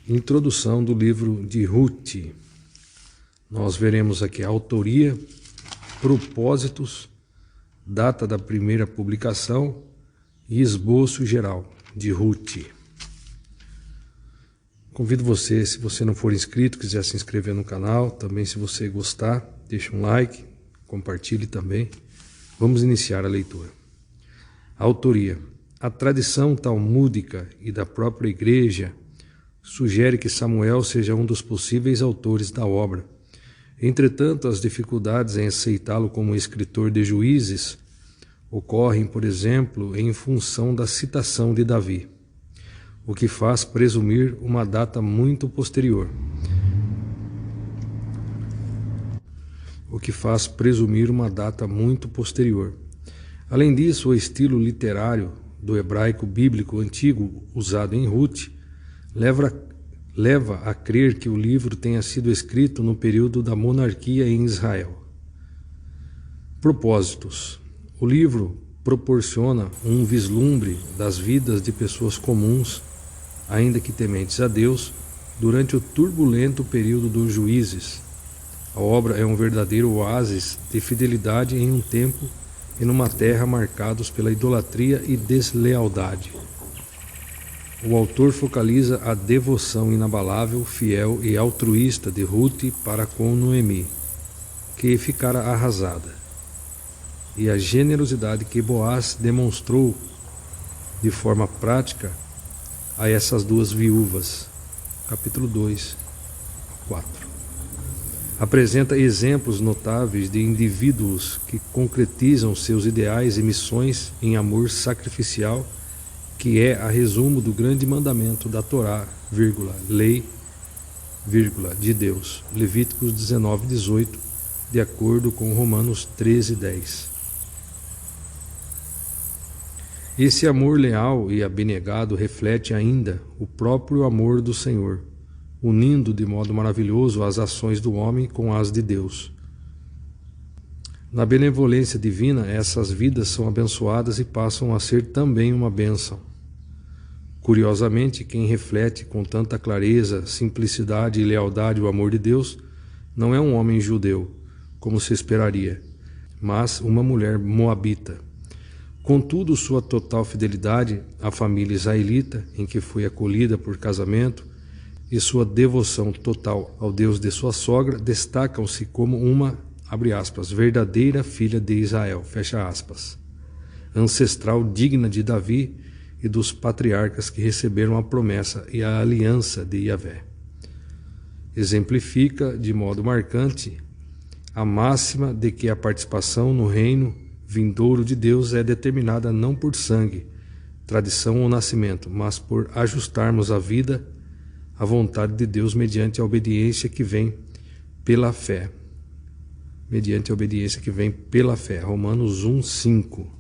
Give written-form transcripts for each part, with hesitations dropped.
Introdução do livro de Ruth. Nós veremos aqui a autoria, propósitos, data da primeira publicação e esboço geral de Ruth. Convido você, se você não for inscrito, quiser se inscrever no canal, também se você gostar, deixe um like, compartilhe também. Vamos iniciar a leitura. A autoria. A tradição talmúdica e da própria igreja sugere que Samuel seja um dos possíveis autores da obra. Entretanto, as dificuldades em aceitá-lo como escritor de Juízes ocorrem, por exemplo, em função da citação de Davi, o que faz presumir uma data muito posterior. Além disso, o estilo literário do hebraico bíblico antigo usado em Ruth leva a crer que o livro tenha sido escrito no período da monarquia em Israel. Propósitos. O livro proporciona um vislumbre das vidas de pessoas comuns, ainda que tementes a Deus, durante o turbulento período dos Juízes. A obra é um verdadeiro oásis de fidelidade em um tempo e numa terra marcados pela idolatria e deslealdade. O autor focaliza a devoção inabalável, fiel e altruísta de Ruth para com Noemi, que ficara arrasada, e a generosidade que Boaz demonstrou de forma prática a essas duas viúvas. Capítulo 2, 4. Apresenta exemplos notáveis de indivíduos que concretizam seus ideais e missões em amor sacrificial, que é a resumo do grande mandamento da Torá, lei, de Deus, Levíticos 19:18, de acordo com Romanos 13:10. Esse amor leal e abnegado reflete ainda o próprio amor do Senhor, unindo de modo maravilhoso as ações do homem com as de Deus. Na benevolência divina, essas vidas são abençoadas e passam a ser também uma bênção. Curiosamente, quem reflete com tanta clareza, simplicidade e lealdade o amor de Deus não é um homem judeu, como se esperaria, mas uma mulher moabita. Contudo, sua total fidelidade à família israelita, em que foi acolhida por casamento, e sua devoção total ao Deus de sua sogra destacam-se como uma, abre aspas, verdadeira filha de Israel, fecha aspas, ancestral digna de Davi e dos patriarcas que receberam a promessa e a aliança de Yahvé. Exemplifica de modo marcante a máxima de que a participação no reino vindouro de Deus é determinada não por sangue, tradição ou nascimento, mas por ajustarmos a vida à vontade de Deus mediante a obediência que vem pela fé. Romanos 1:5.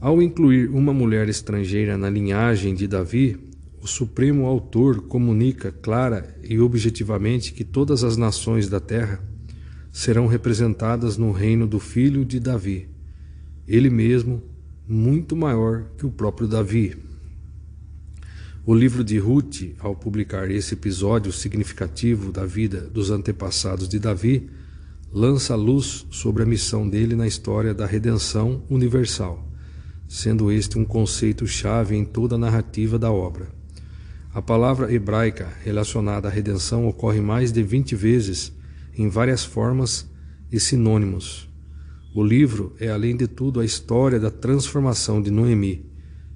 Ao incluir uma mulher estrangeira na linhagem de Davi, o Supremo Autor comunica clara e objetivamente que todas as nações da terra serão representadas no reino do filho de Davi, ele mesmo muito maior que o próprio Davi. O livro de Ruth, ao publicar esse episódio significativo da vida dos antepassados de Davi, lança luz sobre a missão dele na história da redenção universal, sendo este um conceito-chave em toda a narrativa da obra. A palavra hebraica relacionada à redenção ocorre mais de 20 vezes em várias formas e sinônimos. O livro é, além de tudo, a história da transformação de Noemi,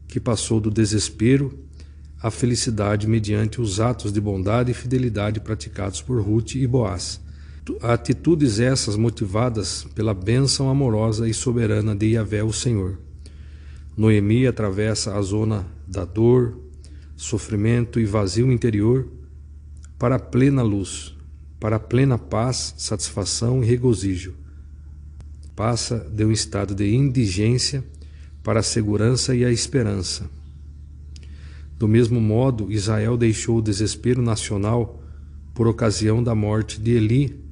que passou do desespero à felicidade mediante os atos de bondade e fidelidade praticados por Ruth e Boaz. Atitudes essas motivadas pela bênção amorosa e soberana de Yahvé, o Senhor. Noemi atravessa a zona da dor, sofrimento e vazio interior para a plena luz, para a plena paz, satisfação e regozijo. Passa de um estado de indigência para a segurança e a esperança. Do mesmo modo, Israel deixou o desespero nacional por ocasião da morte de Eli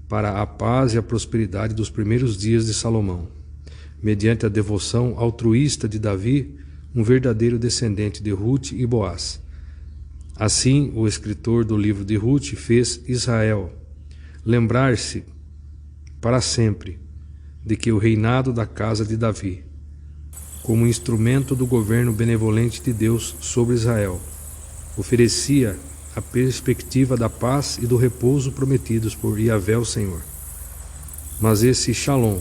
para a paz e a prosperidade dos primeiros dias de Salomão. Mediante a devoção altruísta de Davi, um verdadeiro descendente de Ruth e Boaz. Assim, o escritor do livro de Ruth fez Israel lembrar-se para sempre de que o reinado da casa de Davi, como instrumento do governo benevolente de Deus sobre Israel, oferecia a perspectiva da paz e do repouso prometidos por Yahvé o Senhor. Mas esse Shalom,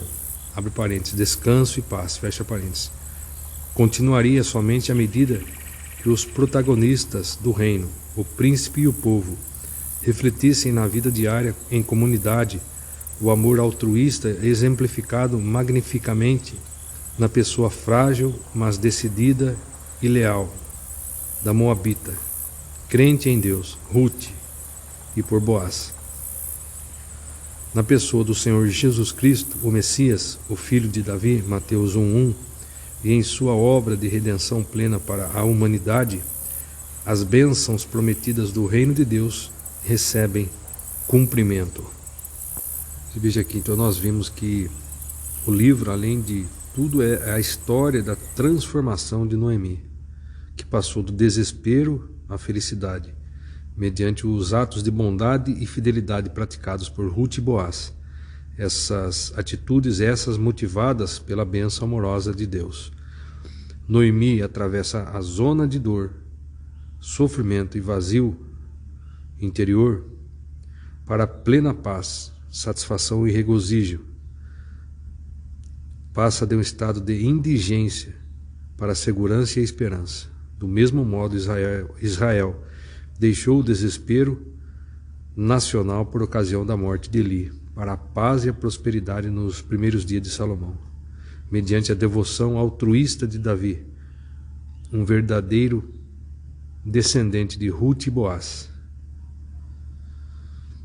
abre parênteses, descanso e paz, fecha parênteses, continuaria somente à medida que os protagonistas do reino, o príncipe e o povo, refletissem na vida diária em comunidade o amor altruísta exemplificado magnificamente na pessoa frágil, mas decidida e leal da Moabita, crente em Deus, Ruth, e por Boaz. Na pessoa do Senhor Jesus Cristo, o Messias, o filho de Davi, Mateus 1:1, e em sua obra de redenção plena para a humanidade, as bênçãos prometidas do reino de Deus recebem cumprimento. Veja aqui, então nós vimos que o livro, além de tudo, é a história da transformação de Noemi, que passou do desespero à felicidade, mediante os atos de bondade e fidelidade praticados por Ruth e Boaz. Essas atitudes, essas motivadas pela bênção amorosa de Deus. Noemi atravessa a zona de dor, sofrimento e vazio interior para a plena paz, satisfação e regozijo. Passa de um estado de indigência para a segurança e a esperança. Do mesmo modo, Israel deixou o desespero nacional por ocasião da morte de Eli, para a paz e a prosperidade nos primeiros dias de Salomão, mediante a devoção altruísta de Davi, um verdadeiro descendente de Ruth e Boaz.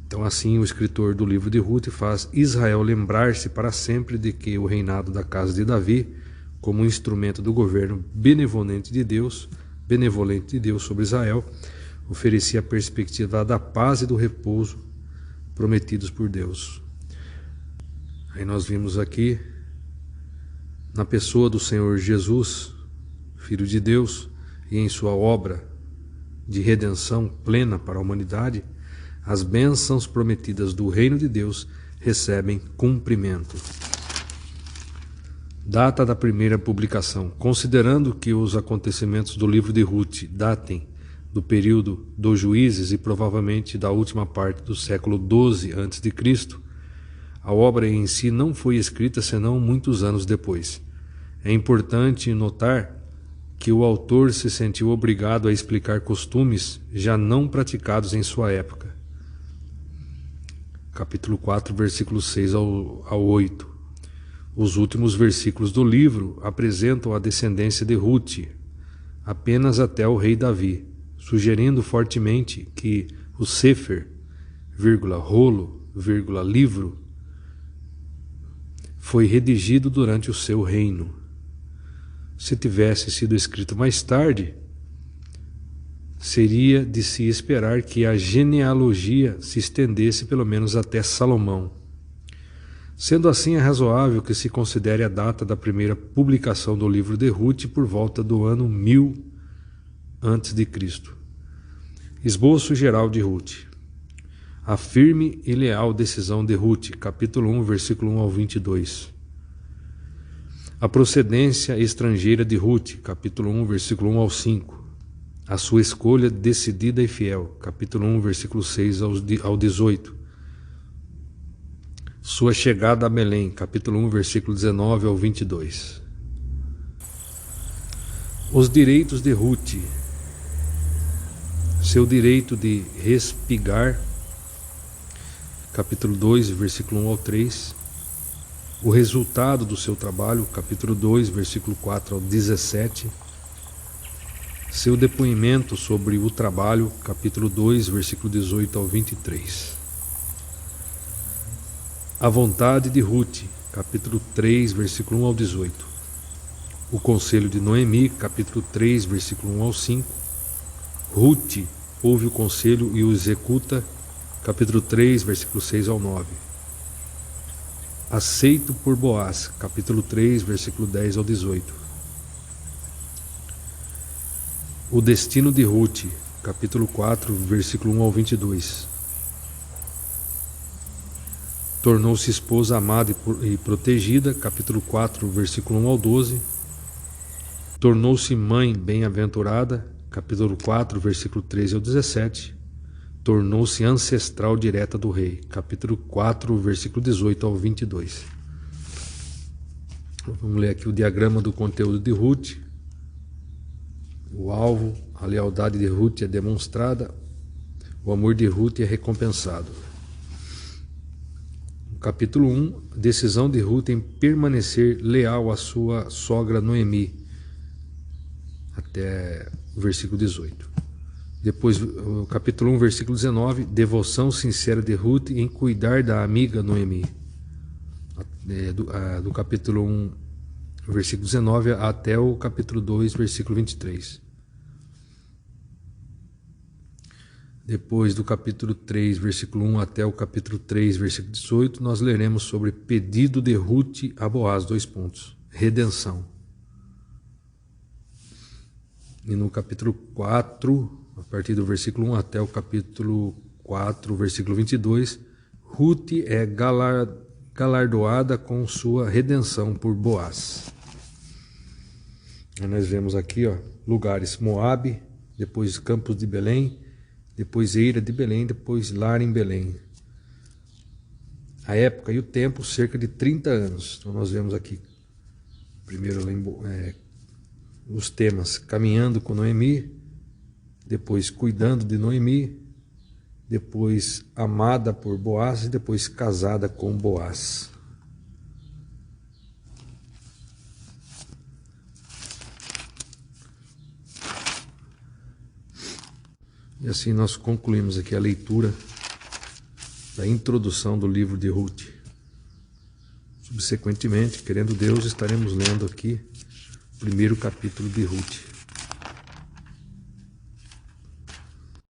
Então, assim, o escritor do livro de Ruth faz Israel lembrar-se para sempre de que o reinado da casa de Davi, como instrumento do governo benevolente de Deus sobre Israel, oferecia a perspectiva da paz e do repouso prometidos por Deus. Aí nós vimos aqui, na pessoa do Senhor Jesus, Filho de Deus, e em sua obra de redenção plena para a humanidade, as bênçãos prometidas do reino de Deus recebem cumprimento. Data da primeira publicação. Considerando que os acontecimentos do livro de Ruth datem do período dos juízes e provavelmente da última parte do século XII a.C., a obra em si não foi escrita senão muitos anos depois. É importante notar que o autor se sentiu obrigado a explicar costumes já não praticados em sua época. Capítulo 4, versículos 6 ao 8. Os últimos versículos do livro apresentam a descendência de Ruth apenas até o rei Davi, sugerindo fortemente que o Sefer, rolo, livro, foi redigido durante o seu reino. Se tivesse sido escrito mais tarde, seria de se esperar que a genealogia se estendesse pelo menos até Salomão. Sendo assim, é razoável que se considere a data da primeira publicação do livro de Ruth por volta do ano 1000 a.C. Esboço geral de Ruth. A firme e leal decisão de Ruth, capítulo 1, versículo 1 ao 22. A procedência estrangeira de Ruth, capítulo 1, versículo 1 ao 5. A sua escolha decidida e fiel, capítulo 1, versículo 6 ao 18. Sua chegada a Belém, capítulo 1, versículo 19 ao 22. Os direitos de Ruth. Seu direito de respigar, capítulo 2, versículo 1 ao 3. O resultado do seu trabalho, capítulo 2, versículo 4 ao 17. Seu depoimento sobre o trabalho, capítulo 2, versículo 18 ao 23. A vontade de Ruth, capítulo 3, versículo 1 ao 18. O conselho de Noemi, capítulo 3, versículo 1 ao 5. Ruth ouve o conselho e o executa, capítulo 3, versículo 6 ao 9. Aceito por Boaz, capítulo 3, versículo 10 ao 18. O destino de Ruth, capítulo 4, versículo 1 ao 22. Tornou-se esposa amada e protegida, capítulo 4, versículo 1 ao 12. Tornou-se mãe bem-aventurada, capítulo 4, versículo 13 ao 17. Tornou-se ancestral direta do rei, capítulo 4, versículo 18 ao 22. Vamos ler aqui o diagrama do conteúdo de Ruth. O alvo, a lealdade de Ruth é demonstrada, o amor de Ruth é recompensado. No capítulo 1, decisão de Ruth em permanecer leal à sua sogra Noemi, até o versículo 18. Depois, o capítulo 1, versículo 19, devoção sincera de Ruth em cuidar da amiga Noemi. Do capítulo 1, versículo 19, até o capítulo 2, versículo 23. Depois do capítulo 3, versículo 1 até o capítulo 3, versículo 18, nós leremos sobre pedido de Ruth a Boaz, 2 pontos, redenção. E no capítulo 4, a partir do versículo 1 até o capítulo 4, versículo 22, Ruth é galardoada com sua redenção por Boaz. E nós vemos aqui, lugares: Moabe, depois Campos de Belém, depois Eira de Belém, depois Lar em Belém. A época e o tempo, cerca de 30 anos. Então nós vemos aqui, primeiro os temas: caminhando com Noemi, depois cuidando de Noemi, depois amada por Boaz e depois casada com Boaz. E assim nós concluímos aqui a leitura da introdução do livro de Ruth. Subsequentemente, querendo Deus, estaremos lendo aqui o primeiro capítulo de Ruth.